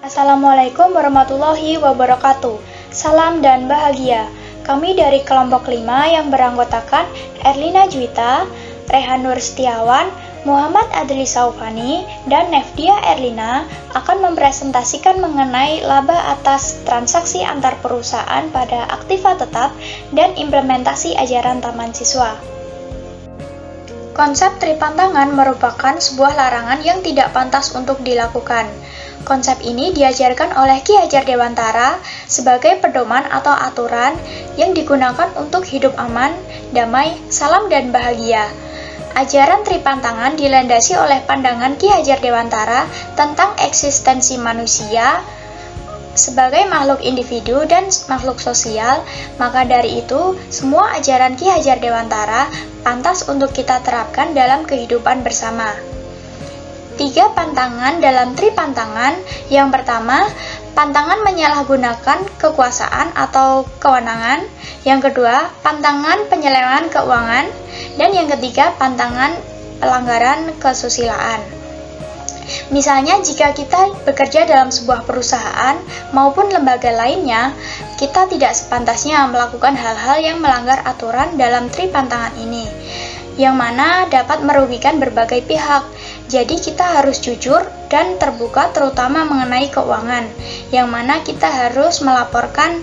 Assalamualaikum warahmatullahi wabarakatuh. Salam dan bahagia. Kami dari kelompok 5 yang beranggotakan Erlina Juwita, Rehan Nur Setiawan, Muhammad Adli Saufani, dan Nefdia Erlina akan mempresentasikan mengenai laba atas transaksi antar perusahaan pada aktiva tetap dan implementasi ajaran taman siswa. Konsep tripantangan merupakan sebuah larangan yang tidak pantas untuk dilakukan. Konsep ini diajarkan oleh Ki Hajar Dewantara sebagai pedoman atau aturan yang digunakan untuk hidup aman, damai, salam, dan bahagia. Ajaran tripantangan dilandasi oleh pandangan Ki Hajar Dewantara tentang eksistensi manusia sebagai makhluk individu dan makhluk sosial. Maka dari itu, semua ajaran Ki Hajar Dewantara pantas untuk kita terapkan dalam kehidupan bersama. 3 pantangan dalam tripantangan. Yang pertama, pantangan menyalahgunakan kekuasaan atau kewenangan. Yang kedua, pantangan penyelewengan keuangan. Dan yang ketiga, pantangan pelanggaran kesusilaan. Misalnya, jika kita bekerja dalam sebuah perusahaan maupun lembaga lainnya, kita tidak sepantasnya melakukan hal-hal yang melanggar aturan dalam tripantangan ini, yang mana dapat merugikan berbagai pihak. Jadi kita harus jujur dan terbuka terutama mengenai keuangan, yang mana kita harus melaporkan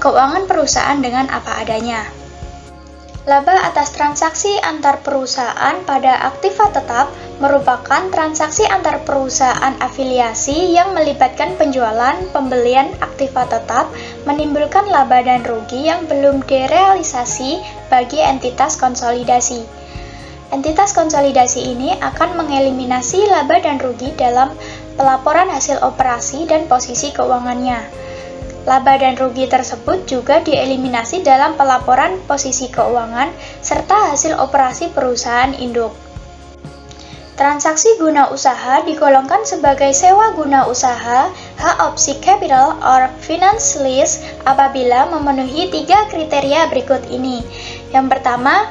keuangan perusahaan dengan apa adanya. Laba atas transaksi antar perusahaan pada aktiva tetap merupakan transaksi antar perusahaan afiliasi yang melibatkan penjualan, pembelian aktiva tetap, menimbulkan laba dan rugi yang belum direalisasi bagi entitas konsolidasi. Entitas konsolidasi ini akan mengeliminasi laba dan rugi dalam pelaporan hasil operasi dan posisi keuangannya. Laba dan rugi tersebut juga dieliminasi dalam pelaporan posisi keuangan serta hasil operasi perusahaan induk. Transaksi guna usaha digolongkan sebagai sewa guna usaha, hak opsi capital or finance lease apabila memenuhi 3 kriteria berikut ini. Yang pertama,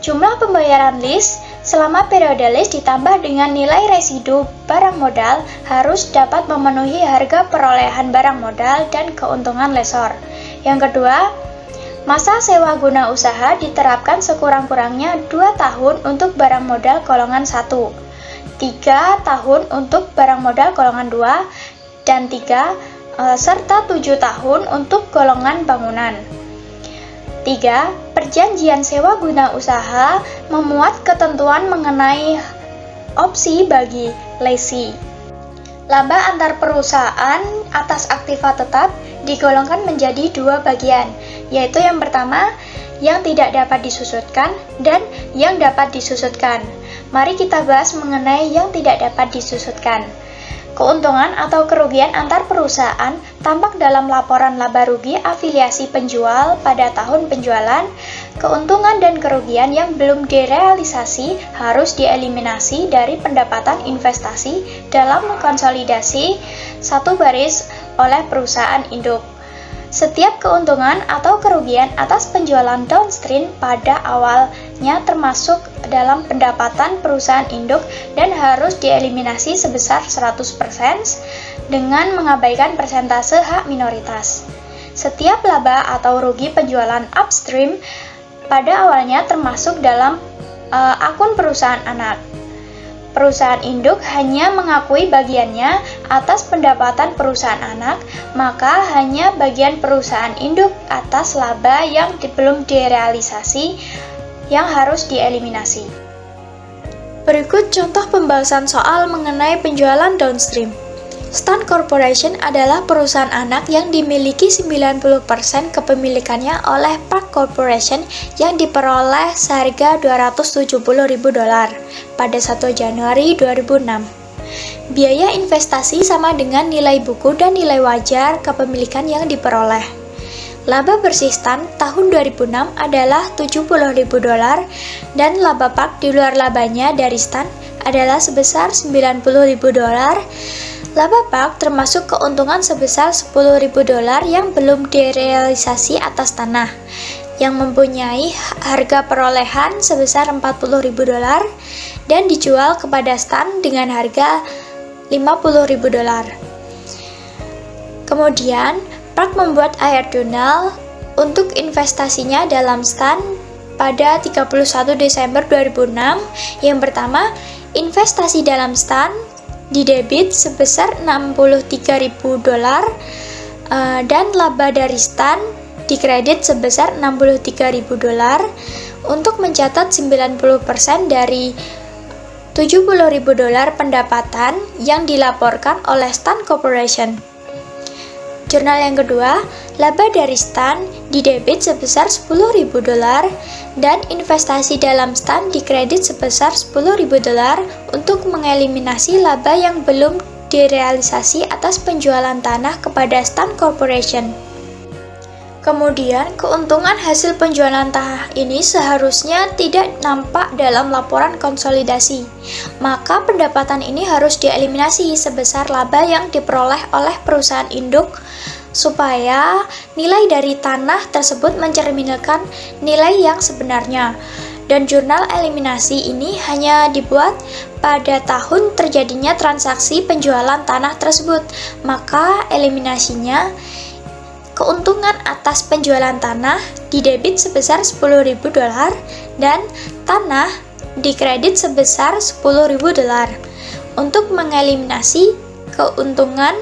jumlah pembayaran lease selama periode lease ditambah dengan nilai residu barang modal harus dapat memenuhi harga perolehan barang modal dan keuntungan lessor. Yang kedua, masa sewa guna usaha diterapkan sekurang-kurangnya 2 tahun untuk barang modal golongan 1, 3 tahun untuk barang modal golongan 2, dan 3, serta 7 tahun untuk golongan bangunan. 3. Perjanjian sewa guna usaha memuat ketentuan mengenai opsi bagi lessee. Laba antar perusahaan atas aktiva tetap digolongkan menjadi 2 bagian, yaitu yang pertama, yang tidak dapat disusutkan dan yang dapat disusutkan. Mari kita bahas mengenai yang tidak dapat disusutkan. Keuntungan atau kerugian antar perusahaan tampak dalam laporan laba rugi afiliasi penjual pada tahun penjualan. Keuntungan dan kerugian yang belum direalisasi harus dieliminasi dari pendapatan investasi dalam konsolidasi satu baris oleh perusahaan induk. Setiap keuntungan atau kerugian atas penjualan downstream pada awalnya termasuk dalam pendapatan perusahaan induk dan harus dieliminasi sebesar 100% dengan mengabaikan persentase hak minoritas. Setiap laba atau rugi penjualan upstream pada awalnya termasuk dalam akun perusahaan anak. Perusahaan induk hanya mengakui bagiannya atas pendapatan perusahaan anak, maka hanya bagian perusahaan induk atas laba yang belum direalisasi yang harus dieliminasi. Berikut contoh pembahasan soal mengenai penjualan downstream. Stan Corporation adalah perusahaan anak yang dimiliki 90% kepemilikannya oleh Park Corporation yang diperoleh seharga $270.000 pada 1 Januari 2006. Biaya investasi sama dengan nilai buku dan nilai wajar kepemilikan yang diperoleh. Laba bersih Stan tahun 2006 adalah $70.000 dan laba Park di luar labanya dari Stan adalah sebesar $90.000. Laba Park termasuk keuntungan sebesar $10.000 yang belum direalisasi atas tanah, yang mempunyai harga perolehan sebesar $40.000 dan dijual kepada Stan dengan harga $50.000. Kemudian, Park membuat air tunnel untuk investasinya dalam stand pada 31 Desember 2006. Yang pertama, investasi dalam stand didebit sebesar $63.000 dan laba dari stand dikredit sebesar $63.000 untuk mencatat 90% dari $70.000 pendapatan yang dilaporkan oleh Stand Corporation. Jurnal yang kedua, laba dari stand didebit sebesar $10.000 dan investasi dalam stand dikredit sebesar $10.000 untuk mengeliminasi laba yang belum direalisasi atas penjualan tanah kepada Stand Corporation. Kemudian, keuntungan hasil penjualan tanah ini seharusnya tidak nampak dalam laporan konsolidasi. Maka pendapatan ini harus dieliminasi sebesar laba yang diperoleh oleh perusahaan induk supaya nilai dari tanah tersebut mencerminkan nilai yang sebenarnya. Dan jurnal eliminasi ini hanya dibuat pada tahun terjadinya transaksi penjualan tanah tersebut. Maka eliminasinya, keuntungan atas penjualan tanah didebit sebesar $10.000 dan tanah dikredit sebesar $10.000 untuk mengeliminasi keuntungan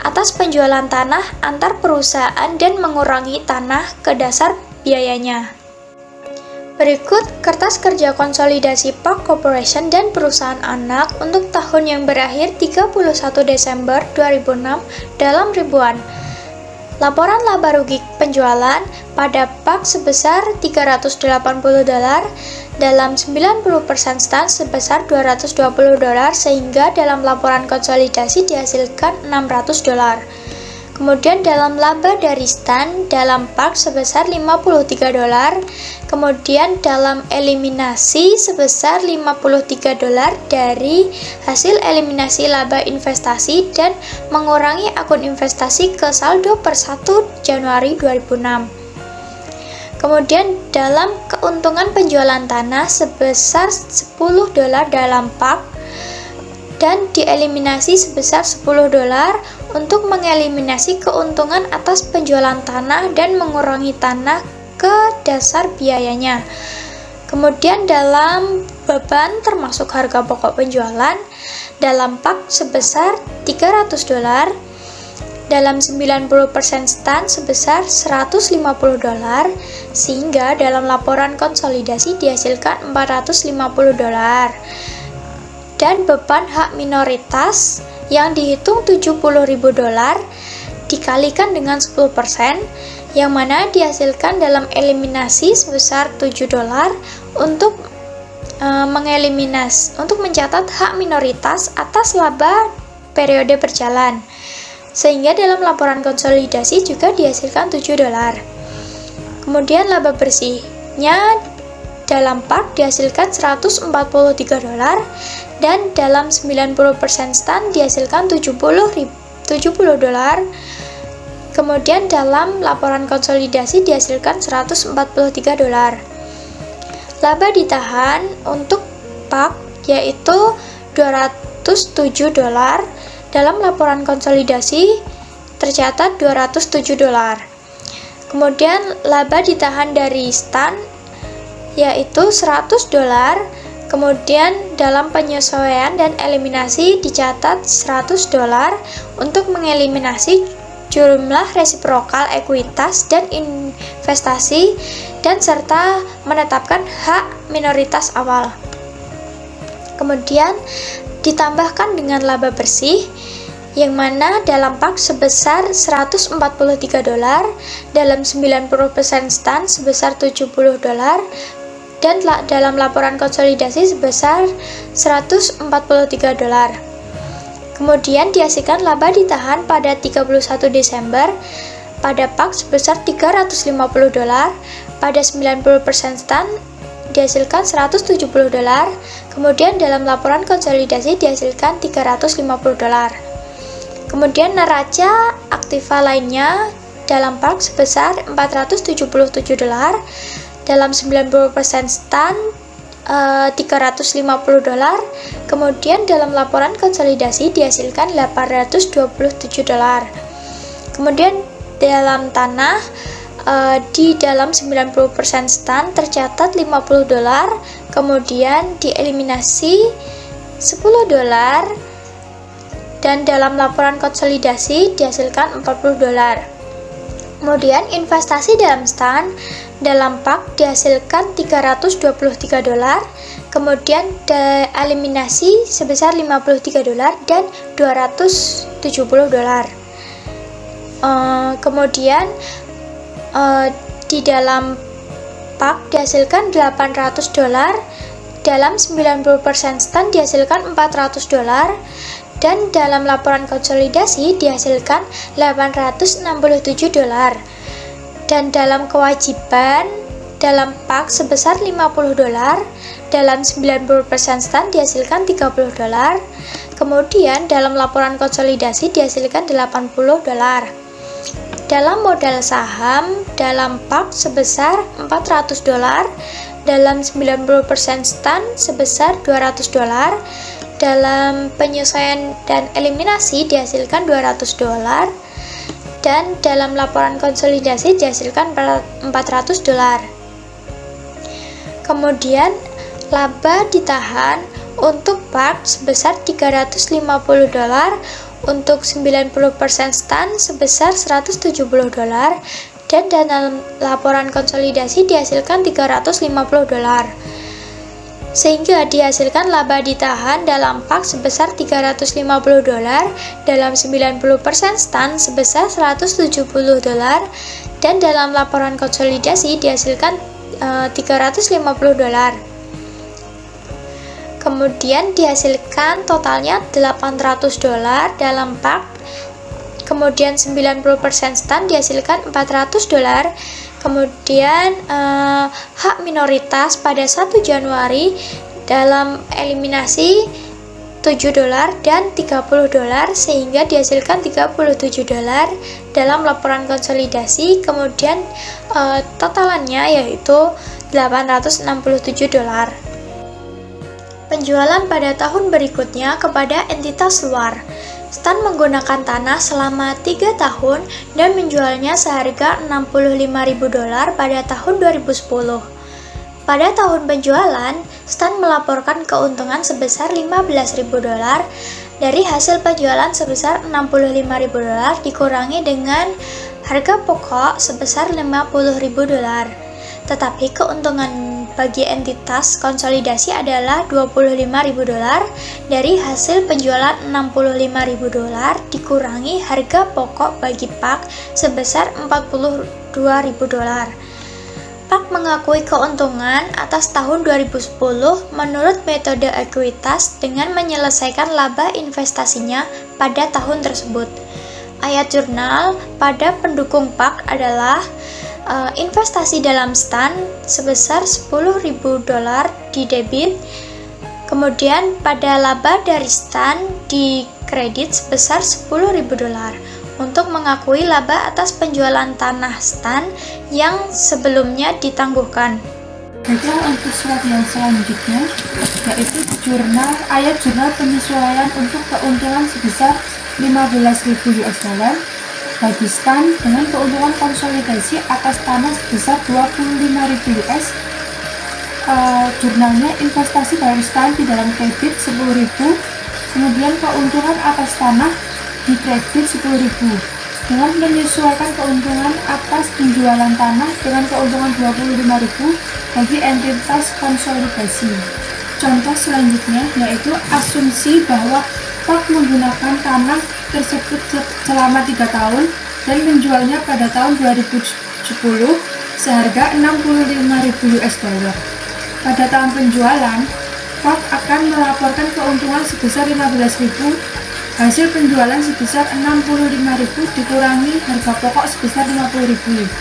atas penjualan tanah antar perusahaan dan mengurangi tanah ke dasar biayanya. Berikut kertas kerja konsolidasi Park Corporation dan perusahaan anak untuk tahun yang berakhir 31 Desember 2006 dalam ribuan. Laporan laba rugi penjualan pada Park sebesar $380, dalam 90% stand sebesar $220, sehingga dalam laporan konsolidasi dihasilkan $600. Kemudian dalam laba dari stand dalam Park sebesar $53, kemudian dalam eliminasi sebesar $53 dari hasil eliminasi laba investasi dan mengurangi akun investasi ke saldo per 1 Januari 2006. Kemudian dalam keuntungan penjualan tanah sebesar $10 dalam Park dan dieliminasi sebesar $10 untuk mengeliminasi keuntungan atas penjualan tanah dan mengurangi tanah ke dasar biayanya. Kemudian dalam beban termasuk harga pokok penjualan dalam Park sebesar $300, dalam 90% stand sebesar $150, sehingga dalam laporan konsolidasi dihasilkan $450. Dan beban hak minoritas yang dihitung $70.000 dikalikan dengan 10%, yang mana dihasilkan dalam eliminasi sebesar $7 untuk mencatat hak minoritas atas laba periode berjalan, sehingga dalam laporan konsolidasi juga dihasilkan $7. Kemudian laba bersihnya dalam Park dihasilkan $143 dan dalam 90% stand dihasilkan $70. Kemudian dalam laporan konsolidasi dihasilkan $143. Laba ditahan untuk Park yaitu $207, dalam laporan konsolidasi tercatat $207. Kemudian laba ditahan dari stand yaitu $100, kemudian dalam penyesuaian dan eliminasi dicatat $100 untuk mengeliminasi jumlah resiprokal ekuitas dan investasi dan serta menetapkan hak minoritas awal. Kemudian ditambahkan dengan laba bersih yang mana dalam Park sebesar $143, dalam 90% stand sebesar $70 dan dalam laporan konsolidasi sebesar $143. Kemudian dihasilkan laba ditahan pada 31 Desember pada Park sebesar $350, pada 90% stand dihasilkan $170, kemudian dalam laporan konsolidasi dihasilkan $350. Kemudian neraca aktiva lainnya dalam Park sebesar $477, dalam 90% stand $350, kemudian dalam laporan konsolidasi dihasilkan $827. Kemudian dalam tanah, di dalam 90% stan tercatat $50, kemudian dieliminasi $10, dan dalam laporan konsolidasi dihasilkan $40. Kemudian investasi dalam stan dalam pak dihasilkan $323, kemudian eliminasi sebesar $53 dan $270. Kemudian di dalam pak dihasilkan $800, dalam 90% stan dihasilkan $400, dan dalam laporan konsolidasi dihasilkan $867. Dan dalam kewajiban dalam pak sebesar $50, dalam 90% stan dihasilkan $30, kemudian dalam laporan konsolidasi dihasilkan $80. Dalam modal saham dalam pak sebesar $400, dalam 90% stan sebesar $200, dalam penyesuaian dan eliminasi dihasilkan $200, dan dalam laporan konsolidasi dihasilkan $400. Kemudian laba ditahan untuk pak sebesar $350, untuk 90% stan sebesar $170, dan dalam laporan konsolidasi dihasilkan $350. Sehingga dihasilkan laba ditahan dalam pak sebesar $350, dalam 90% stan sebesar $170, dan dalam laporan konsolidasi dihasilkan $350. Kemudian dihasilkan totalnya $800 dalam pak, kemudian 90% stan dihasilkan $400, kemudian hak minoritas pada 1 Januari dalam eliminasi $7 dan $30, sehingga dihasilkan $37 dalam laporan konsolidasi, kemudian totalannya yaitu $867. Penjualan pada tahun berikutnya kepada entitas luar. Stan menggunakan tanah selama 3 tahun dan menjualnya seharga $65.000 pada tahun 2010. Pada tahun penjualan, Stan melaporkan keuntungan sebesar $15.000 dari hasil penjualan sebesar $65.000 dikurangi dengan harga pokok sebesar $50.000. Tetapi keuntungan bagi entitas konsolidasi adalah $25.000 dari hasil penjualan $65.000 dikurangi harga pokok bagi pak sebesar $42.000. Pak mengakui keuntungan atas tahun 2010 menurut metode ekuitas dengan menyelesaikan laba investasinya pada tahun tersebut. Ayat jurnal pada pendukung pak adalah investasi dalam stan sebesar $10.000 di debit, kemudian pada laba dari stan di kredit sebesar $10.000 untuk mengakui laba atas penjualan tanah stan yang sebelumnya ditangguhkan. Baiklah, untuk slide yang selanjutnya yaitu ayat jurnal penyesuaian untuk keuntungan sebesar $15.000 bagi stan dengan keuntungan konsolidasi atas tanah sebesar $25.000. Jurnalnya investasi dalam stan di dalam kredit $10.000, kemudian keuntungan atas tanah di kredit $10.000 dengan menyesuaikan keuntungan atas penjualan tanah dengan keuntungan $25.000 bagi entitas konsolidasi. Contoh selanjutnya yaitu asumsi bahwa pak menggunakan tanah tersebut selama 3 tahun dan menjualnya pada tahun 2010 seharga $65.000. Pada tahun penjualan, pak akan melaporkan keuntungan sebesar $15.000, hasil penjualan sebesar $65.000 dikurangi harga pokok sebesar $50.000.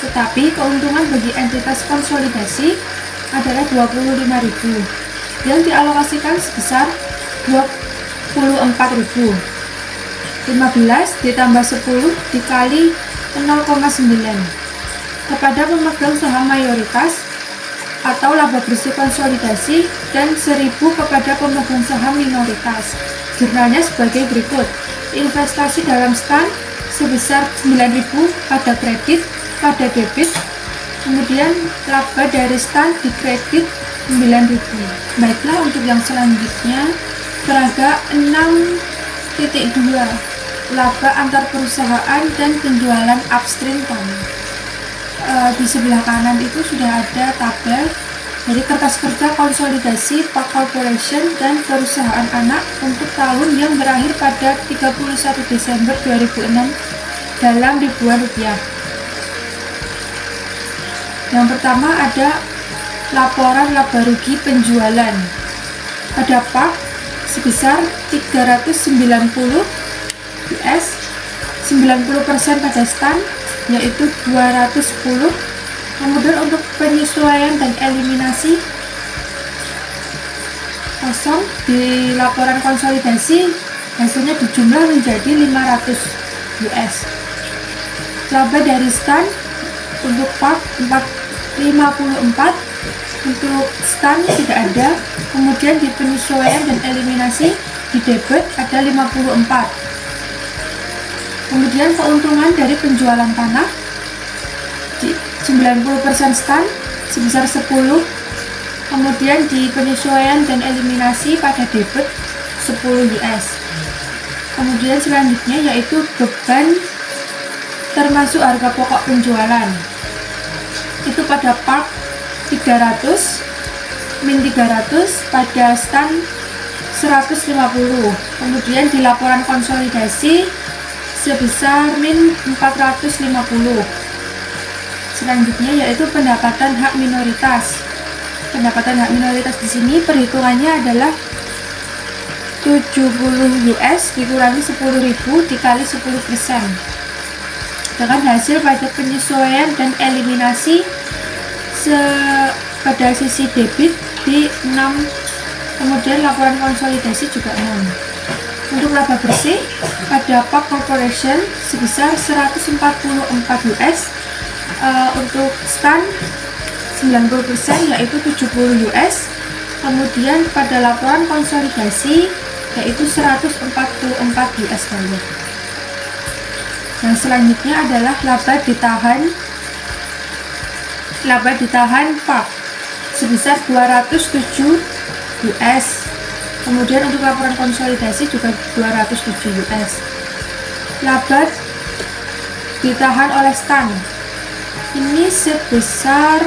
Tetapi keuntungan bagi entitas konsolidasi adalah $25.000 yang dialokasikan sebesar $24.000. 15 ditambah 10 dikali 0,9 kepada pemegang saham mayoritas atau laba bersih konsolidasi dan 1.000 kepada pemegang saham minoritas. Jurnalnya sebagai berikut: investasi dalam stan sebesar 9.000 pada kredit, pada debit. Kemudian laba dari stand di kredit 9.000. Baiklah, untuk yang selanjutnya peraga 6.2, laba antar perusahaan dan penjualan upstream tanah. Di sebelah kanan itu sudah ada tabel dari kertas kerja konsolidasi Pak Corporation dan perusahaan anak untuk tahun yang berakhir pada 31 Desember 2006 dalam ribuan rupiah. Yang pertama ada laporan laba rugi penjualan pada Pak sebesar 390 US, 90% pada stand yaitu 210. Kemudian untuk penyesuaian dan eliminasi kosong di laporan konsolidasi hasilnya dijumlah menjadi 500 US. Laba dari stand untuk Pak 54, untuk stand tidak ada. Kemudian di penyesuaian dan eliminasi di debit ada 54. Kemudian keuntungan dari penjualan tanah 90% stand sebesar 10. Kemudian di penyesuaian dan eliminasi pada debit 10 US. Kemudian selanjutnya yaitu beban termasuk harga pokok penjualan. Itu pada Park 300, min 300, pada stand 150. Kemudian di laporan konsolidasi sebesar min 450. Selanjutnya yaitu pendapatan hak minoritas. Pendapatan hak minoritas di sini perhitungannya adalah 70 US dikurangi 10.000 dikali 10%. Dengan hasil pada penyesuaian dan eliminasi pada sisi debit di 6. Kemudian laporan konsolidasi juga 6. Untuk laba bersih pada Pak Corporation sebesar 144 US, untuk stand 90% yaitu 70 US. Kemudian pada laporan konsolidasi yaitu 144 US dollar. Yang selanjutnya adalah laba ditahan Pak sebesar 207 US. Kemudian untuk laporan konsolidasi juga 207 US. Laba ditahan oleh stand ini sebesar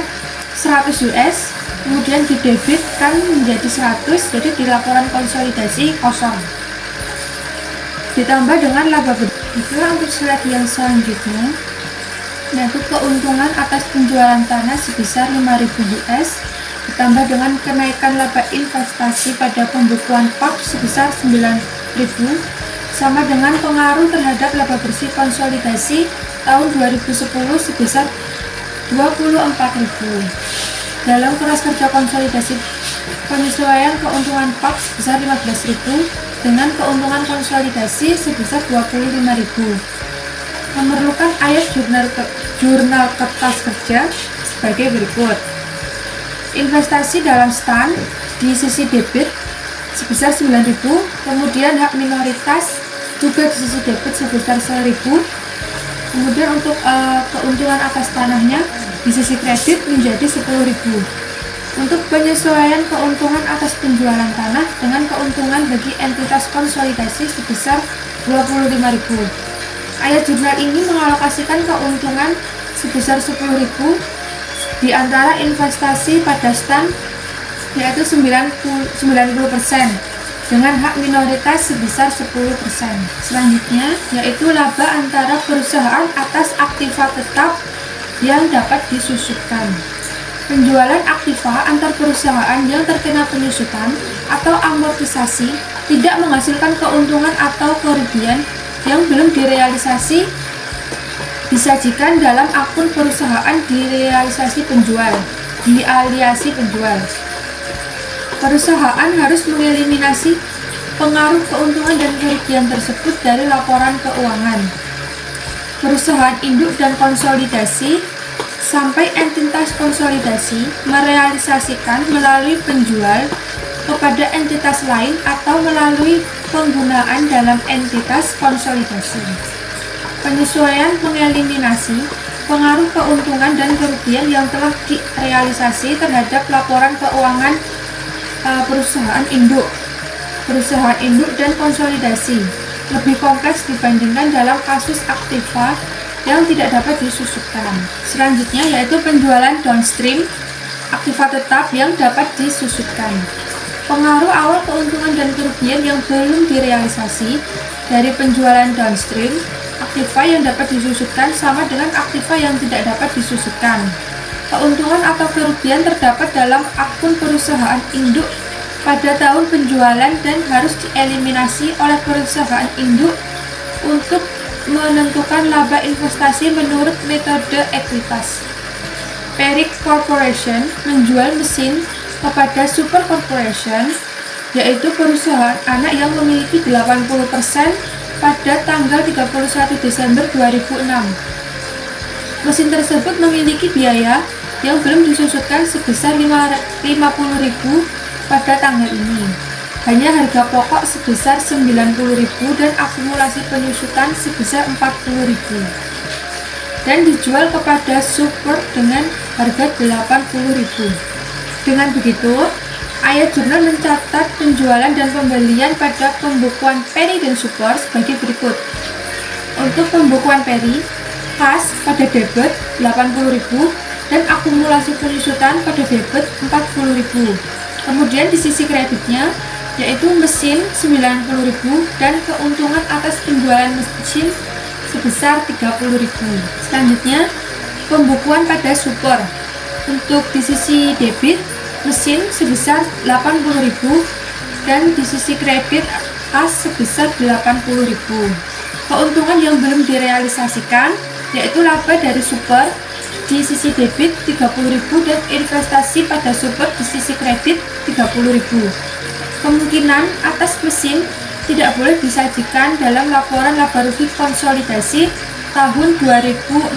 100 US, kemudian didebitkan menjadi 100, jadi di laporan konsolidasi kosong. Ditambah dengan laba bersih. Itulah untuk slide yang selanjutnya, yaitu keuntungan atas penjualan tanah sebesar 5.000 US, ditambah dengan kenaikan laba investasi pada pembukuan Pak sebesar 9.000, sama dengan pengaruh terhadap laba bersih konsolidasi tahun 2010 sebesar 24.000. Dalam keras kerja konsolidasi penyesuaian keuntungan Pak sebesar 15.000 dengan keuntungan konsolidasi sebesar 25.000. Memerlukan ayat jurnal kertas kerja sebagai berikut. Investasi dalam stand di sisi debit sebesar 9.000, kemudian hak minoritas juga di sisi debit sebesar 1.000. Kemudian untuk keuntungan atas tanahnya di sisi kredit menjadi 10.000. Untuk penyesuaian keuntungan atas penjualan tanah dengan keuntungan bagi entitas konsolidasi sebesar 25.000. Ayat jurnal ini mengalokasikan keuntungan sebesar 10.000 di antara investasi pada stand yaitu 90% dengan hak minoritas sebesar 10%. Selanjutnya yaitu laba antara perusahaan atas aktiva tetap yang dapat disusutkan. Penjualan aktiva antar perusahaan yang terkena penyusutan atau amortisasi tidak menghasilkan keuntungan atau kerugian yang belum direalisasi disajikan dalam akun perusahaan dialiasi penjual. Perusahaan harus mengeliminasi pengaruh keuntungan dan kerugian tersebut dari laporan keuangan. Perusahaan induk dan konsolidasi sampai entitas konsolidasi merealisasikan melalui penjual kepada entitas lain atau melalui penggunaan dalam entitas konsolidasi. Penyesuaian mengeliminasi pengaruh keuntungan dan kerugian yang telah direalisasi terhadap laporan keuangan perusahaan induk dan konsolidasi. Lebih kompleks dibandingkan dalam kasus aktiva yang tidak dapat disusutkan. Selanjutnya yaitu penjualan downstream, aktiva tetap yang dapat disusutkan. Pengaruh awal keuntungan dan kerugian yang belum direalisasi dari penjualan downstream, aktiva yang dapat disusutkan sama dengan aktiva yang tidak dapat disusutkan. Keuntungan atau kerugian terdapat dalam akun perusahaan induk pada tahun penjualan dan harus dieliminasi oleh perusahaan induk untuk menentukan laba investasi menurut metode ekuitas. Parent Corporation menjual mesin kepada Super Corporation, yaitu perusahaan anak yang memiliki 80% pada tanggal 31 Desember 2006. Mesin tersebut memiliki biaya yang belum disusutkan sebesar 50.000 pada tanggal ini. Hanya harga pokok sebesar 90.000 dan akumulasi penyusutan sebesar 40.000. Dan dijual kepada Super dengan harga 80.000. Dengan begitu, ayat jurnal mencatat penjualan dan pembelian pada pembukuan Perry dan Super sebagai berikut. Untuk pembukuan Perry, kas pada debit 80.000 dan akumulasi penyusutan pada debit 40.000. Kemudian di sisi kreditnya, yaitu mesin 90.000 dan keuntungan atas penjualan mesin sebesar 30.000. Selanjutnya, pembukuan pada Super. Untuk di sisi debit, mesin sebesar 80.000 dan di sisi kredit kas sebesar 80.000. Keuntungan yang belum direalisasikan yaitu laba dari Super di sisi debit 30.000 dan investasi pada Super di sisi kredit 30.000. Kemungkinan atas mesin tidak boleh disajikan dalam laporan laba rugi konsolidasi tahun 2006.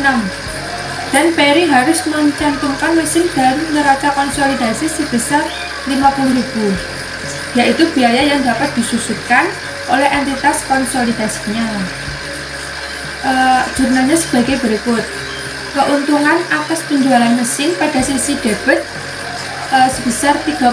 Dan Perry harus mencantumkan mesin dalam neraca konsolidasi sebesar 50.000, yaitu biaya yang dapat disusutkan oleh entitas konsolidasinya. Jurnalnya sebagai berikut. Keuntungan atas penjualan mesin pada sisi debit sebesar 30.000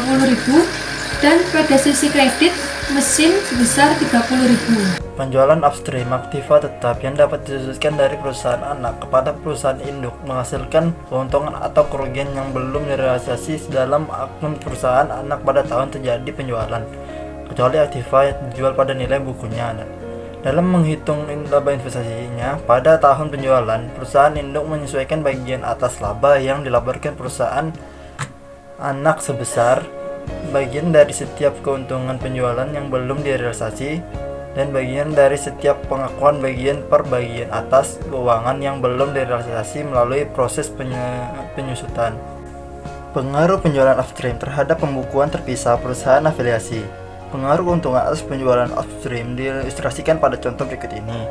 dan pada sisi kredit mesin sebesar 30.000. Penjualan upstream aktiva tetap yang dapat disusutkan dari perusahaan anak kepada perusahaan induk menghasilkan keuntungan atau kerugian yang belum direalisasi dalam akun perusahaan anak pada tahun terjadi penjualan, kecuali aktiva yang dijual pada nilai bukunya. Dalam menghitung laba investasinya pada tahun penjualan, perusahaan induk menyesuaikan bagian atas laba yang dilaporkan perusahaan anak sebesar bagian dari setiap keuntungan penjualan yang belum direalisasi dan bagian dari setiap pengakuan bagian per bagian atas keuangan yang belum direalisasi melalui proses penyusutan. Pengaruh penjualan upstream terhadap pembukuan terpisah perusahaan afiliasi. Pengaruh keuntungan atas penjualan upstream diilustrasikan pada contoh berikut ini.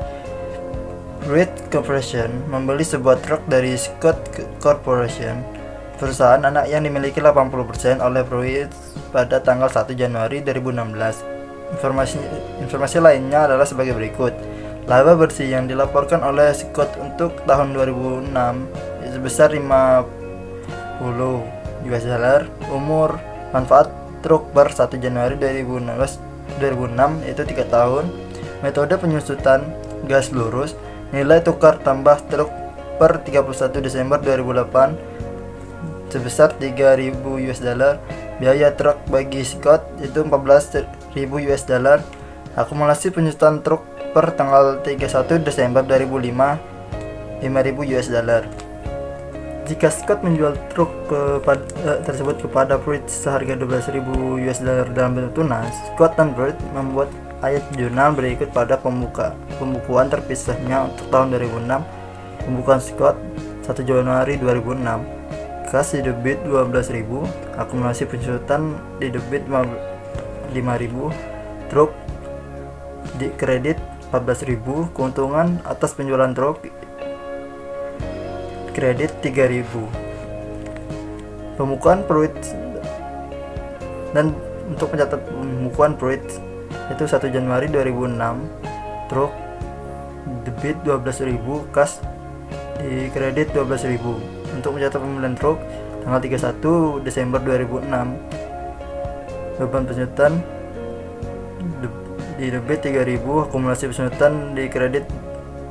Reed Corporation membeli sebuah truk dari Scott Corporation, perusahaan anak yang dimiliki 80% oleh Pruitt pada tanggal 1 Januari 2016. Informasi lainnya adalah sebagai berikut. Laba bersih yang dilaporkan oleh Scott untuk tahun 2006 sebesar 50 US dollar. Umur manfaat truk per 1 Januari 2006 yaitu 3 tahun. Metode penyusutan gas lurus. Nilai tukar tambah truk per 31 Desember 2008 sebesar 3.000 US dollar. Biaya truk bagi Scott itu 14.000 US dollar. Akumulasi penyusutan truk per tanggal 31 Desember 2005 5.000 US dollar. Jika Scott menjual truk tersebut kepada Pruitt seharga 12.000 US dollar dalam bentuk tunas, Scott dan Pruitt membuat ayat jurnal berikut pada pembukuan terpisahnya untuk tahun 2006. Pembukuan Scott 1 Januari 2006. Kas di debit 12.000, akumulasi penyusutan di debit 5.000, truk di kredit 14.000, keuntungan atas penjualan truk kredit 3.000. Pembukuan Pruitt dan untuk mencatat pembukuan Pruitt itu 1 Januari 2006, truk debit 12.000, kas di kredit 12.000. Untuk mencatat pembelian truk tanggal 31 Desember 2006, beban penyusutan di debit 3.000, akumulasi penyusutan di kredit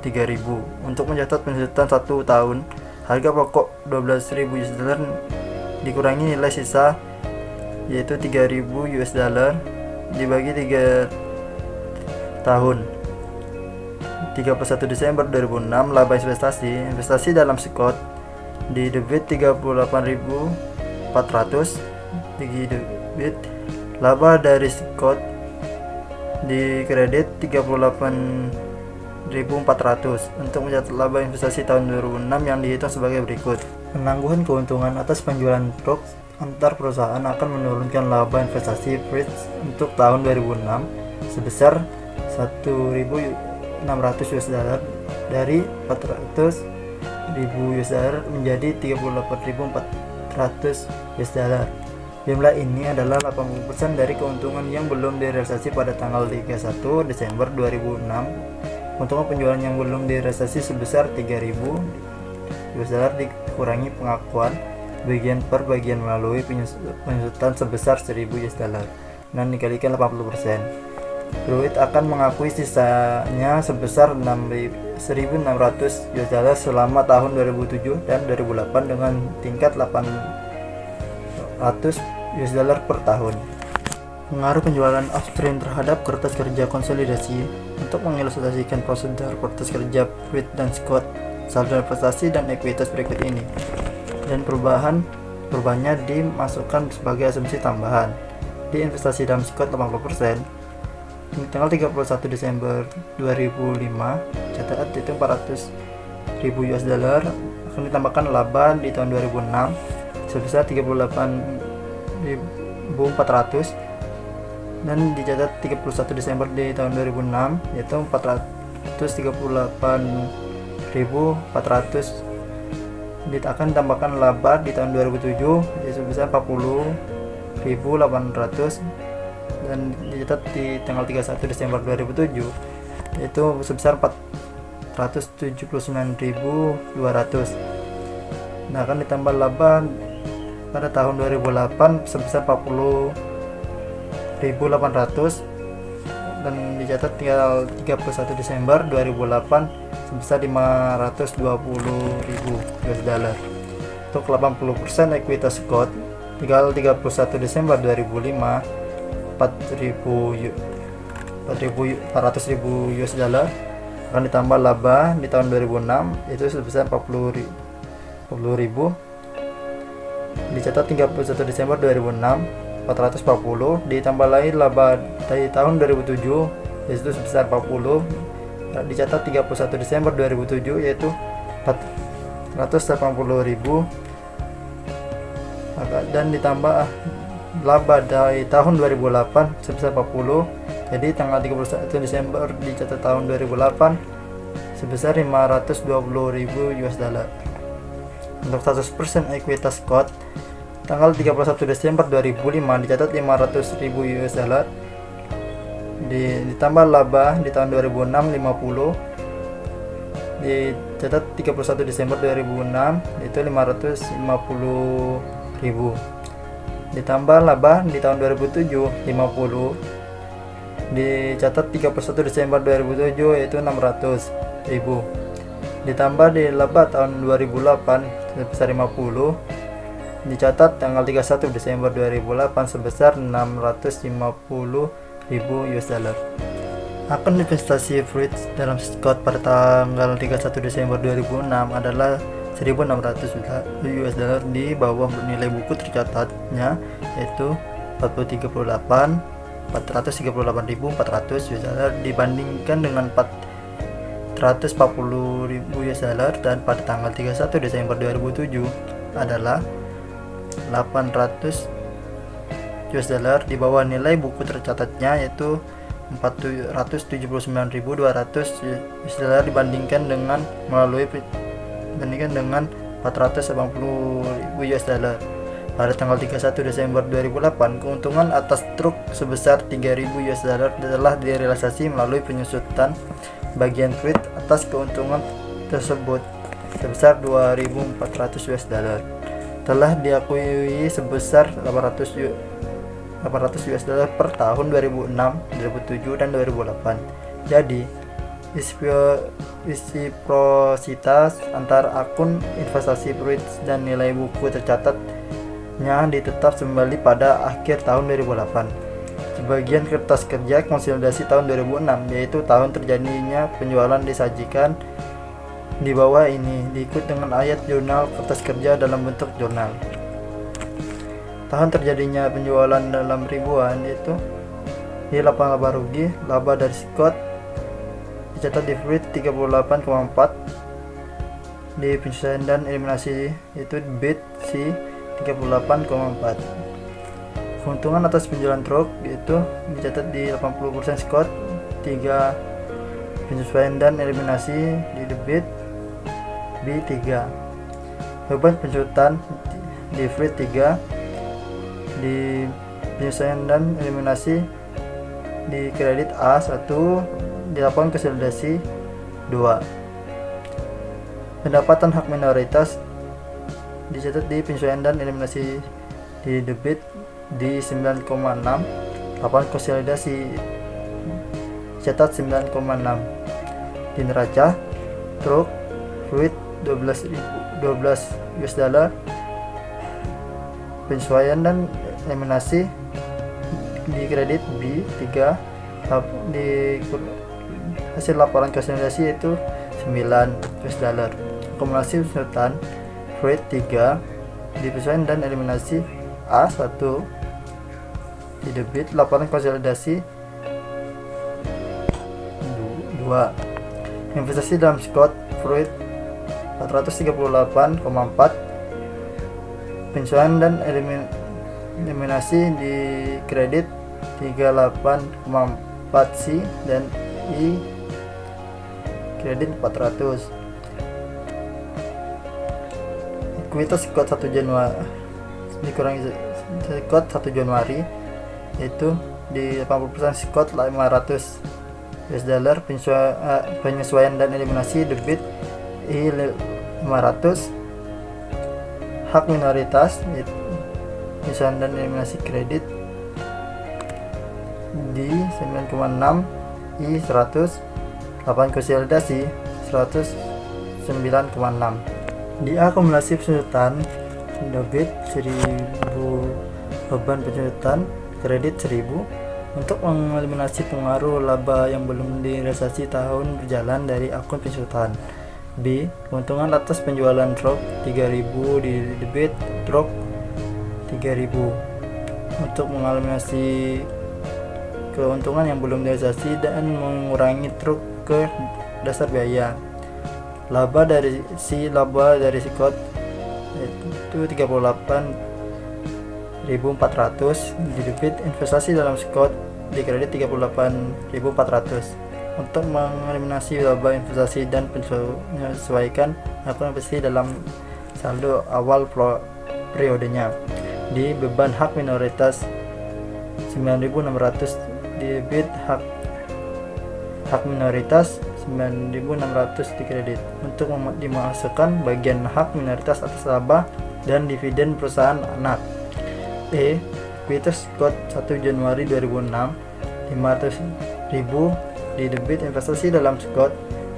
3.000. Untuk mencatat penyusutan 1 tahun, harga pokok $12.000 dikurangi nilai sisa yaitu $3.000 dibagi 3 tahun. 31 Desember 2006, laba investasi dalam Scott di debit 38.400, di debit laba dari Scott di kredit 38.400. Untuk mencatat laba investasi tahun 2006 yang dihitung sebagai berikut. Penangguhan keuntungan atas penjualan truk antar perusahaan akan menurunkan laba investasi Fritz untuk tahun 2006 sebesar $1.600 dari $400.000 menjadi $38.400. Jumlah ini adalah 80% dari keuntungan yang belum direalisasi pada tanggal 31 Desember 2006. Keuntungan penjualan yang belum direalisasi sebesar $3.000 dikurangi pengakuan bagian per bagian melalui penyusutan sebesar $1.000 dan dikalikan 80%. Pruitt akan mengakui sisanya sebesar $1.600 selama tahun 2007 dan 2008 dengan tingkat $800 per tahun. Pengaruh penjualan upstream terhadap kertas kerja konsolidasi. Untuk mengilustrasikan prosedur kertas kerja Fritz dan Scott, saldo investasi dan ekuitas berikut ini, dan perubahannya dimasukkan sebagai asumsi tambahan. Di investasi dalam Scott 80%, tanggal 31 Desember 2005, catatan itu $400.000 akan ditambahkan laba di tahun 2006 sebesar $38.400, dan dicatat 31 Desember di tahun 2006 yaitu $438.400. akan ditambahkan laba di tahun 2007 yaitu sebesar $40.800, dan dicatat di tanggal 31 Desember 2007 yaitu sebesar $479.200. Nah, akan ditambah laba pada tahun 2008 sebesar $40.800, dan dicatat tanggal 31 Desember 2008 sebesar $520.000. Untuk 80% ekuitas Scott tanggal 31 Desember 2005 $400.000 akan ditambah laba di tahun 2006 itu sebesar $40.000. Dicatat 31 Desember 2006 440 ditambah lagi laba dari tahun 2007 yaitu sebesar 40. Dicatat 31 Desember 2007 yaitu $480.000, dan ditambah laba dari tahun 2008 sebesar 40. Jadi tanggal 31 Desember dicatat tahun 2008 sebesar $520.000. Untuk 100% ekuitas Scott tanggal 31 Desember 2005 dicatat $500.000, ditambah laba di tahun 2006 50, dicatat 31 Desember 2006 itu $550.000, ditambah laba di tahun 2007 50, dicatat 31 Desember 2007 yaitu $600.000, ditambah di laba tahun 2008 sebesar 50, dicatat tanggal 31 Desember 2008 sebesar $650.000. Akun investasi Fritz dalam Scott pada tanggal 31 Desember 2006 adalah $1.600 di bawah nilai buku tercatatnya yaitu $438.400 dibandingkan dengan $440.000, dan pada tanggal 31 Desember 2007 adalah $800 di bawah nilai buku tercatatnya yaitu $479.200 dibandingkan dengan $480.000. Pada tanggal 31 Desember 2008, keuntungan atas truk sebesar 3.000 US dollar telah direalisasi melalui penyusutan bagian kuit atas keuntungan tersebut sebesar 2.400 US dollar. Telah diakui sebesar 800 US dollar per tahun 2006, 2007, dan 2008. Jadi, resiprositas antar akun investasi Fruit dan nilai buku tercatatnya ditetap kembali pada akhir tahun 2008. Sebagian kertas kerja konsolidasi tahun 2006, yaitu tahun terjadinya penjualan, disajikan di bawah ini, diikut dengan ayat jurnal kertas kerja dalam bentuk jurnal. Tahun terjadinya penjualan dalam ribuan, yaitu di lapangan laba rugi, laba dari Scott dicatat di Fruit 38,4, di penyesuaian dan eliminasi itu BIT C 38,4. Keuntungan atas penjualan truk itu dicatat di 80% Scott 3, penyesuaian dan eliminasi di debit B3. Beban penjualan di Fruit 3, di penyesuaian dan eliminasi di kredit A1, di lapangan konsolidasi 2. Pendapatan hak minoritas dicatat di penyesuaian dan eliminasi di debit di 9,6, lapangan konsolidasi dicatat 9,6. Di neraca truk Fruit 12 US dollar, penyesuaian dan eliminasi di kredit B3, di hasil laporan konsolidasi yaitu 9 US dollar. Akumulasi penjualan Fruit 3, di penyesuaian dan eliminasi A1, di debit laporan konsolidasi 2. Investasi dalam Scott Fruit 438,4, penyesuaian dan eliminasi di kredit 38,4 C dan I kredit 400. Ekuitas Scott 1 Januari dikurangi Scott 1 Januari yaitu di 80% Scott 500 US dollar, penyesuaian dan eliminasi debit I 500, hak minoritas penyesuaian dan eliminasi kredit di 9,6 I 100, lapangan konsolidasi 109,6. Di akumulasi penjualan debit 1000, beban penjualan kredit 1000 untuk mengeliminasi pengaruh laba yang belum direalisasi tahun berjalan dari akun penjualan. B. Keuntungan atas penjualan truk 3000 di debit truk 3000 untuk mengeliminasi keuntungan yang belum direalisasi dan mengurangi truk ke dasar biaya. Laba dari Scott itu 38.400 di debit, investasi dalam Scott di kredit 38.400 untuk mengeliminasi laba investasi dan menyesuaikan akun investasi dalam saldo awal periodenya. Di beban hak minoritas 9.600 di debit, hak minoritas 9.600 di kredit untuk dimasukkan bagian hak minoritas atas laba dan dividen perusahaan anak. E. Ekuitas Scott 1 Januari 2006 500.000 di debit, investasi dalam Scott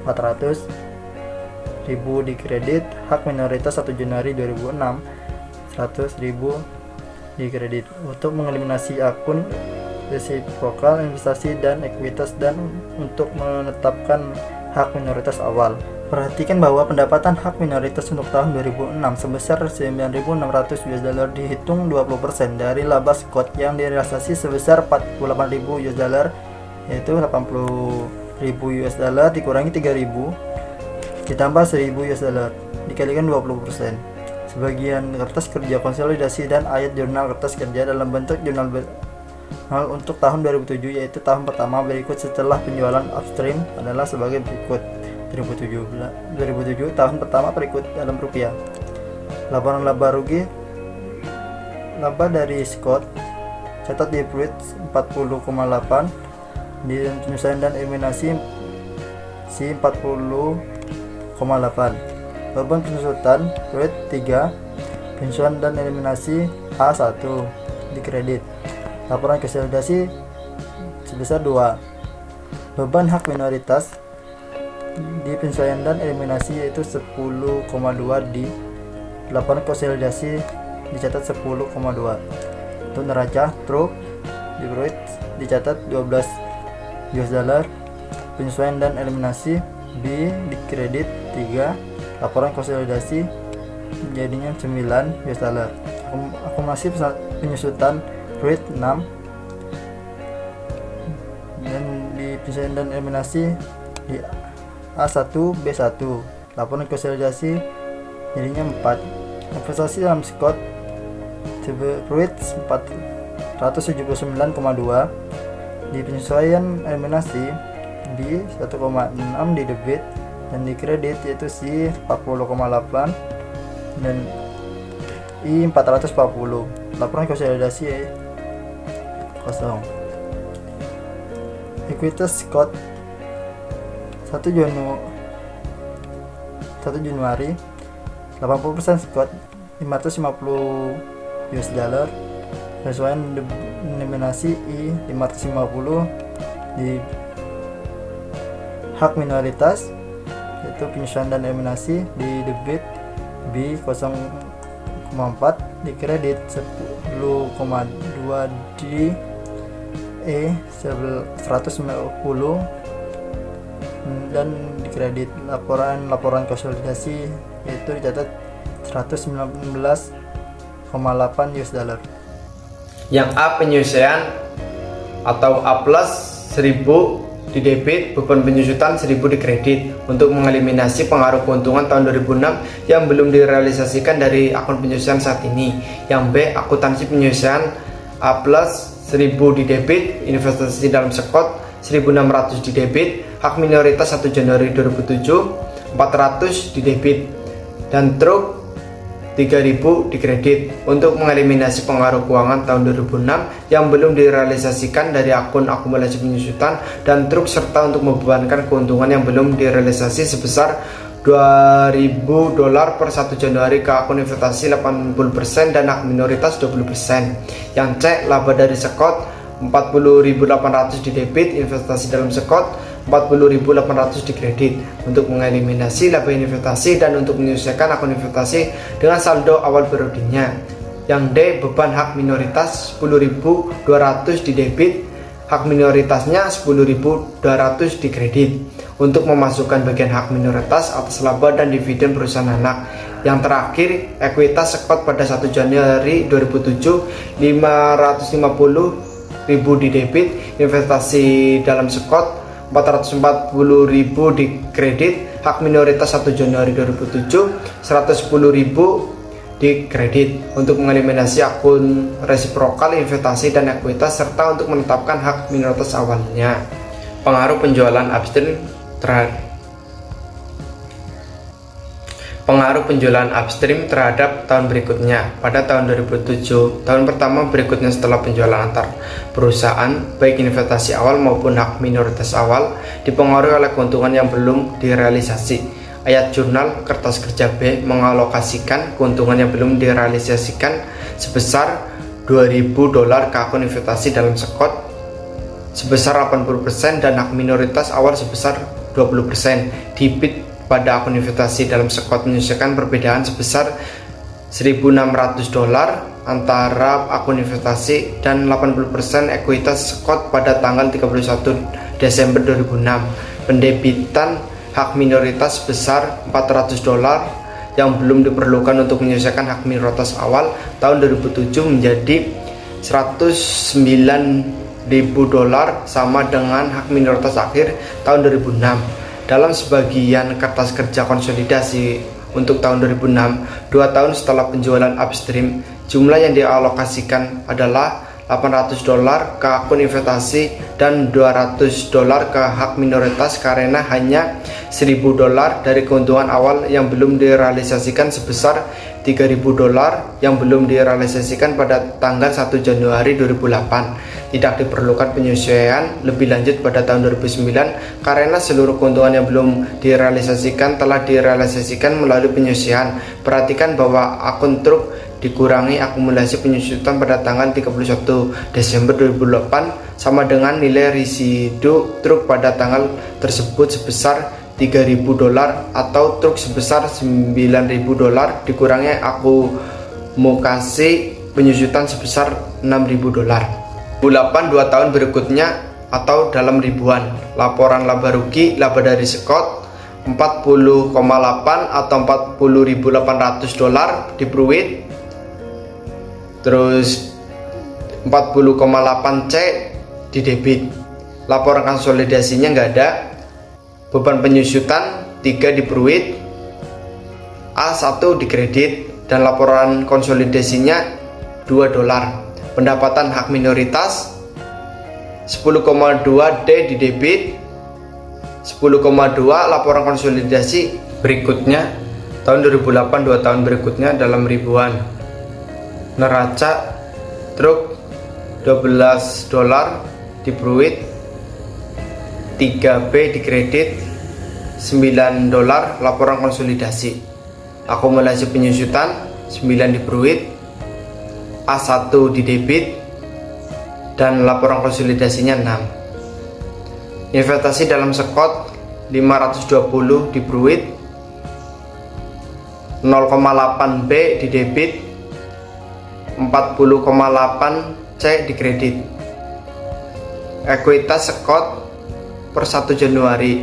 400.000 di kredit, hak minoritas 1 Januari 2006 100.000 di kredit untuk mengeliminasi akun resiprokal investasi dan ekuitas dan untuk menetapkan hak minoritas awal. Perhatikan bahwa pendapatan hak minoritas untuk tahun 2006 sebesar 9.600 US dollar dihitung 20% dari laba Scott yang direalisasi sebesar 48.000 US dollar, yaitu 80.000 US dollar dikurangi 3.000 ditambah 1.000 US dollar dikalikan 20%. Sebagian kertas kerja konsolidasi dan ayat jurnal kertas kerja dalam bentuk jurnal untuk tahun 2007, yaitu tahun pertama berikut setelah penjualan upstream adalah sebagai berikut. 2007 tahun pertama berikut dalam rupiah. Laporan laba rugi laba dari Scott catat di Pruitt 40,8, di penyusuan dan eliminasi si 40,8. Beban pengusutan Pruitt 3, penyusuan dan eliminasi A1 di kredit. Laporan konsolidasi sebesar 2. Beban hak minoritas di penyesuaian dan eliminasi yaitu 10,2 di laporan konsolidasi dicatat 10,2. Untuk neraca truk di Pruitt dicatat 12 US dollar, penyesuaian dan eliminasi B di kredit 3, laporan konsolidasi jadinya 9 US dollar. Akumulasi penyusutan Pruitt 6, dan di penyesuaian dan eliminasi di A1 B1, laporan konsolidasi jadinya 4. Investasi dalam Scott Pruitt 479,2, di penyesuaian eliminasi B 1,6 di debit, dan di kredit yaitu C 40,8 dan I 440. Laporan konsolidasi kosong. Ekuitas Scott 1 Januari 80% Scott 550 US dollar, penyesuaian eliminasi I 550, di hak minoritas yaitu penyesuaian dan eliminasi di debit B 0,4, di kredit 10,2 di E 190, dan di kredit laporan konsolidasi yaitu dicatat 119,8 US dollar. Yang A penyusuan atau A plus 1000 di debit, beban penyusutan 1000 di kredit untuk mengeliminasi pengaruh keuntungan tahun 2006 yang belum direalisasikan dari akun penyusuan saat ini. Yang B akuntansi penyusuan A plus 1000 di debit, investasi dalam Scott 1600 di debit, hak minoritas 1 Januari 2007 400 di debit, dan truk 3000 di kredit untuk mengeliminasi pengaruh keuangan tahun 2006 yang belum direalisasikan dari akun akumulasi penyusutan dan truk, serta untuk membebankan keuntungan yang belum direalisasi sebesar $2.000 per 1 Januari ke akun investasi 80% dan hak minoritas 20%. Yang C laba dari Scott 40.800 di debit, investasi dalam Scott 40.800 di kredit untuk mengeliminasi laba investasi dan untuk menyelesaikan akun investasi dengan saldo awal periodenya. Yang D beban hak minoritas 10.200 di debit, hak minoritasnya 10.200 di kredit untuk memasukkan bagian hak minoritas atas laba dan dividen perusahaan anak. Yang terakhir ekuitas Scott pada 1 Januari 2007 550.000 di debit, investasi dalam Scott 440.000 di kredit, hak minoritas 1 Januari 2007 110.000 di kredit untuk mengeliminasi akun resiprokal, investasi dan ekuitas, serta untuk menetapkan hak minoritas awalnya. Pengaruh penjualan upstream terhadap tahun berikutnya. Pada tahun 2007, tahun pertama berikutnya setelah penjualan antar perusahaan, baik investasi awal maupun hak minoritas awal, dipengaruhi oleh keuntungan yang belum direalisasi. Ayat jurnal kertas kerja B mengalokasikan keuntungan yang belum direalisasikan sebesar $2.000 ke akun investasi dalam Scott sebesar 80% dan hak minoritas awal sebesar 20%. Debit pada akun investasi dalam Scott menyesuaikan perbedaan sebesar $1.600 antara akun investasi dan 80% ekuitas Scott pada tanggal 31 Desember 2006. Pendebitan hak minoritas sebesar $400 yang belum diperlukan untuk menyelesaikan hak minoritas awal tahun 2007 menjadi $109.000 sama dengan hak minoritas akhir tahun 2006. Dalam sebagian kertas kerja konsolidasi untuk tahun 2006, 2 tahun setelah penjualan upstream, jumlah yang dialokasikan adalah $800 ke akun investasi dan $200 ke hak minoritas karena hanya $1.000 dari keuntungan awal yang belum direalisasikan sebesar $3.000 yang belum direalisasikan pada tanggal 1 Januari 2008. Tidak diperlukan penyesuaian lebih lanjut pada tahun 2009 karena seluruh keuntungan yang belum direalisasikan telah direalisasikan melalui penyesuaian. Perhatikan bahwa akun truk dikurangi akumulasi penyusutan pada tanggal 31 Desember 2008 sama dengan nilai residu truk pada tanggal tersebut sebesar $3.000 atau truk sebesar $9.000 dikurangi akumulasi penyusutan sebesar $6.000. 8 2 tahun berikutnya atau dalam ribuan. Laporan laba rugi laba dari Scott 40,8 atau $40.800 di Pruitt, terus 40,8 C di debit. Laporan konsolidasinya nggak ada. Beban penyusutan 3 di Pruitt, A1 di kredit, dan laporan konsolidasinya $2. Pendapatan hak minoritas 10,2 D di debit, 10,2 laporan konsolidasi berikutnya tahun 2008 2 tahun berikutnya dalam ribuan. Neraca truk $12 di Pruitt, 3B di kredit, $9 laporan konsolidasi. Akumulasi penyusutan 9 di Pruitt, A1 di debit, dan laporan konsolidasinya 6. Investasi dalam Scott 520 di Pruitt, 0,8 B di debit, 40,8 C di kredit. Ekuitas Scott per 1 Januari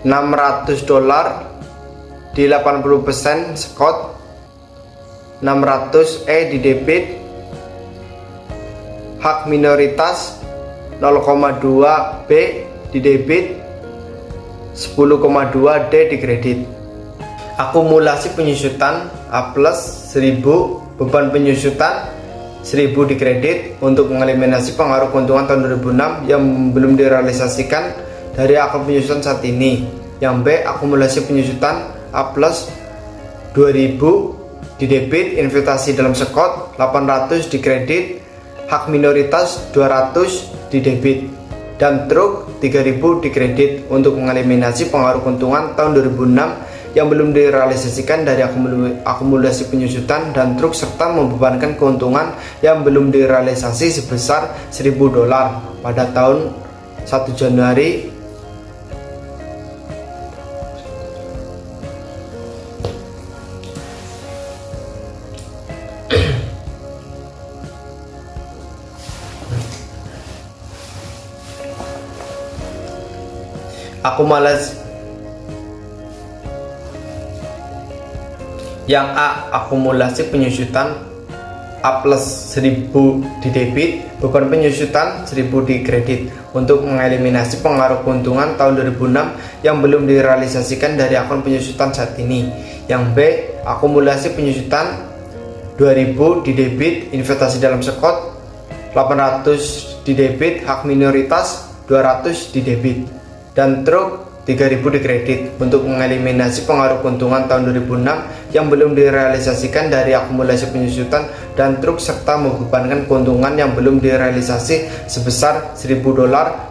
$600 di 80% Scott, 600 E di debit, hak minoritas 0,2 B di debit, 10,2 D di kredit. Akumulasi penyusutan A plus 1000, beban penyusutan 1000 di kredit untuk mengeliminasi pengaruh keuntungan tahun 2006 yang belum direalisasikan dari akun penyusutan saat ini. Yang B, akumulasi penyusutan A plus 2000 di debit, investasi dalam Scott 800 di kredit, hak minoritas 200 di debit, dan truk 3000 di kredit untuk mengeliminasi pengaruh keuntungan tahun 2006 yang belum direalisasikan dari akumulasi penyusutan dan truk serta membebankan keuntungan yang belum direalisasi sebesar $1.000 pada tahun 1 Januari akumulasi. Yang A, akumulasi penyusutan A plus 1000 di debit, beban penyusutan 1000 di kredit untuk mengeliminasi pengaruh keuntungan tahun 2006 yang belum direalisasikan dari akun penyusutan saat ini. Yang B, akumulasi penyusutan 2000 di debit, investasi dalam Scott 800 di debit, hak minoritas 200 di debit, dan truk 3000 di kredit untuk mengeliminasi pengaruh keuntungan tahun 2006 yang belum direalisasikan dari akumulasi penyusutan dan truk serta membebankan keuntungan yang belum direalisasi sebesar $1.000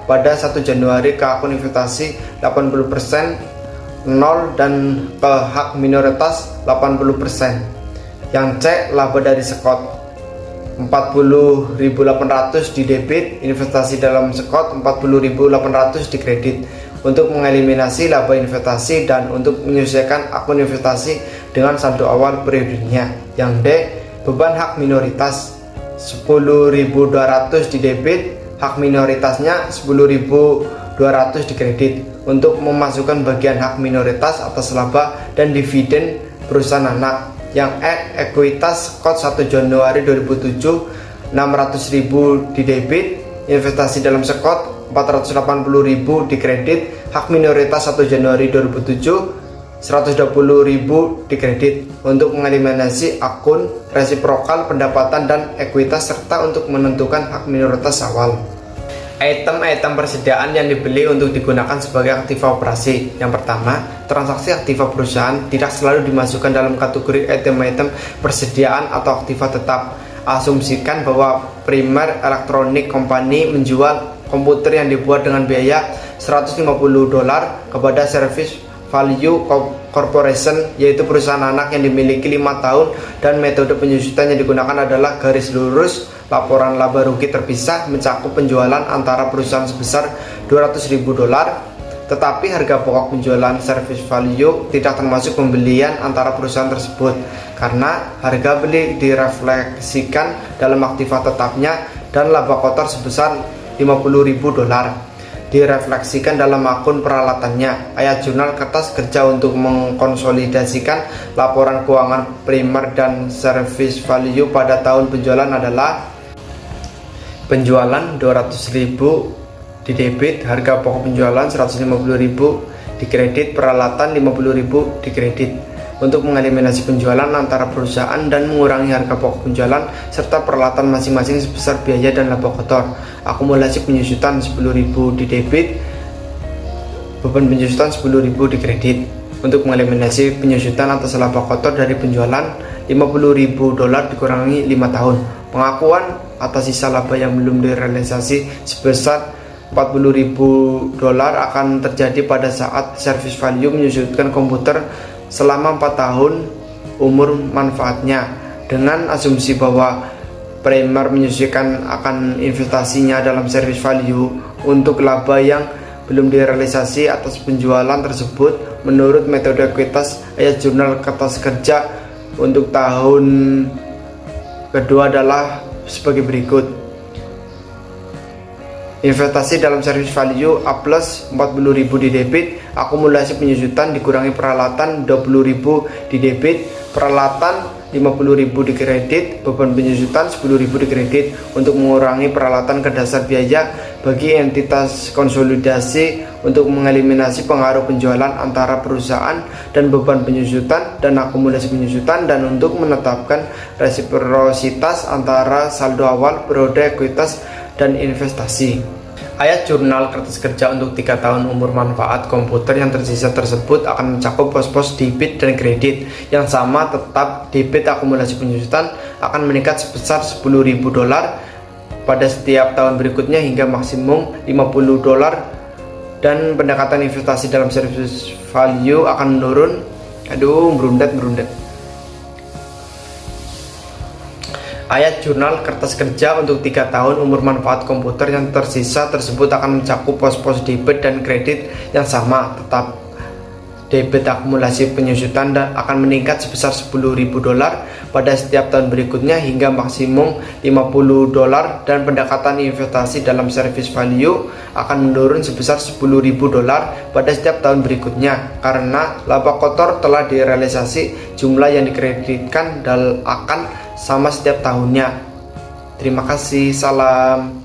pada 1 Januari ke akun investasi 80% 0 dan ke hak minoritas 80%. Yang C, laba dari Scott 40.800 di debit, investasi dalam Scott 40.800 di kredit untuk mengeliminasi laba investasi dan untuk menyesuaikan akun investasi dengan saldo awal periodenya. Yang D, beban hak minoritas 10.200 di debit, hak minoritasnya 10.200 di kredit untuk memasukkan bagian hak minoritas atas laba dan dividen perusahaan anak. Yang E, ekuitas Scott 1 Januari 2007 600.000 di debit, investasi dalam Scott 480.000 di kredit, hak minoritas 1 Januari 2007 120.000 di kredit untuk mengeliminasi akun resiprokal pendapatan dan ekuitas serta untuk menentukan hak minoritas awal. Item-item persediaan yang dibeli untuk digunakan sebagai aktiva operasi. Yang pertama, transaksi aktiva perusahaan tidak selalu dimasukkan dalam kategori item-item persediaan atau aktiva tetap. Asumsikan bahwa Primer Electronic Company menjual komputer yang dibuat dengan biaya $150 kepada Service Value Corporation, yaitu perusahaan anak yang dimiliki 5 tahun, dan metode penyusutan yang digunakan adalah garis lurus. Laporan laba rugi terpisah mencakup penjualan antara perusahaan sebesar $200.000, tetapi harga pokok penjualan service value tidak termasuk pembelian antara perusahaan tersebut, karena harga beli direfleksikan dalam aktiva tetapnya, dan laba kotor sebesar $50.000 direfleksikan dalam akun peralatannya. Ayat jurnal kertas kerja untuk mengkonsolidasikan laporan keuangan primer dan service value pada tahun penjualan adalah: penjualan 200.000 di debit, harga pokok penjualan 150.000 di kredit, peralatan 50.000 di kredit. Untuk mengeliminasi penjualan antara perusahaan dan mengurangi harga pokok penjualan serta peralatan masing-masing sebesar biaya dan laba kotor, akumulasi penyusutan 10.000 di debit, beban penyusutan 10.000 di kredit. Untuk mengeliminasi penyusutan atas laba kotor dari penjualan, $50.000 dikurangi 5 tahun. Pengakuan atas sisa laba yang belum direalisasi sebesar $40.000 akan terjadi pada saat service value menyusutkan komputer selama 4 tahun umur manfaatnya, dengan asumsi bahwa Primer menyusutkan akan investasinya dalam service value untuk laba yang belum direalisasi atas penjualan tersebut. Menurut metode ekuitas, ayat jurnal kertas kerja untuk tahun kedua adalah sebagai berikut. Investasi dalam service value A plus 40.000 di debit, akumulasi penyusutan dikurangi peralatan 20.000 di debit, peralatan 50.000 di kredit, beban penyusutan 10.000 di kredit. Untuk mengurangi peralatan ke dasar biaya bagi entitas konsolidasi, untuk mengeliminasi pengaruh penjualan antara perusahaan dan beban penyusutan dan akumulasi penyusutan, dan untuk menetapkan resiprositas antara saldo awal, periode ekuitas, dan investasi. Ayat jurnal kertas kerja untuk 3 tahun umur manfaat komputer yang tersisa tersebut akan mencakup pos-pos debit dan kredit yang sama. Tetap debit akumulasi penyusutan akan meningkat sebesar $10.000 pada setiap tahun berikutnya hingga maksimum $50, dan pendekatan investasi dalam service value akan menurun. Merundat. Ayat jurnal kertas kerja untuk 3 tahun umur manfaat komputer yang tersisa tersebut akan mencakup pos-pos debit dan kredit yang sama. Tetap debit akumulasi penyusutan akan meningkat sebesar $10.000 pada setiap tahun berikutnya hingga maksimum $50, dan pendekatan investasi dalam service value akan menurun sebesar $10.000 pada setiap tahun berikutnya, karena laba kotor telah direalisasi. Jumlah yang dikreditkan akan sama setiap tahunnya. Terima kasih, salam.